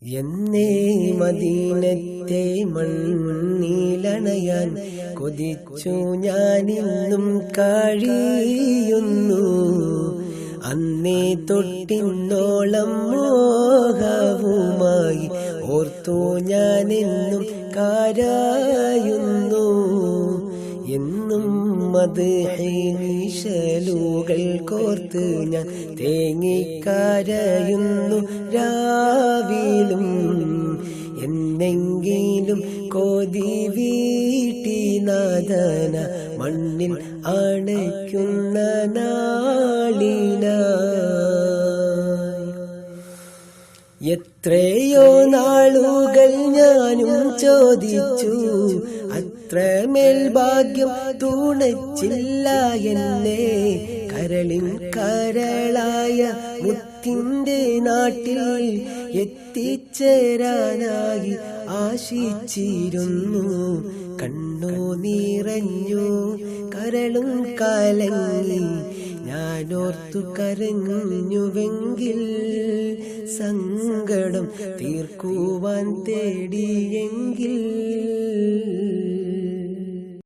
എന്നേ മദീനത്തെ മണ്ണിലണയാൻ കൊതിച്ചു ഞാനിന്നും കഴിയുന്നു. അന്നേ തൊട്ടിന്നോളം മോഹവുമായി ഓർത്തു ഞാനെന്നും കരയുന്നു. എന്നും മദ്ഹിനിശലുകൾ കോർത്ത് ഞാൻ തേങ്ങിക്കരയുന്നു രാവിലും. എന്നെങ്കിലും കൊതി വീട്ടി നാദന മണ്ണിൽ അണയ്ക്കുന്ന നാളിനായി. എത്രയോ നാളുകൾ ഞാനും ചോദിച്ചു, അത്രമേൽ ഭാഗ്യം തുണച്ചില്ല എന്നെ. കരളിൻ കരളായ മുത്തിന്റെ നാട്ടിൽ എത്തിച്ചേരാനായി ആശിച്ചിരുന്നു. കണ്ണു നിറഞ്ഞു, കരളും കലങ്ങി, ഞാനോർത്തു കരഞ്ഞുവെങ്കിൽ സങ്കടം തീർക്കുവാൻ തേടിയെങ്കിൽ.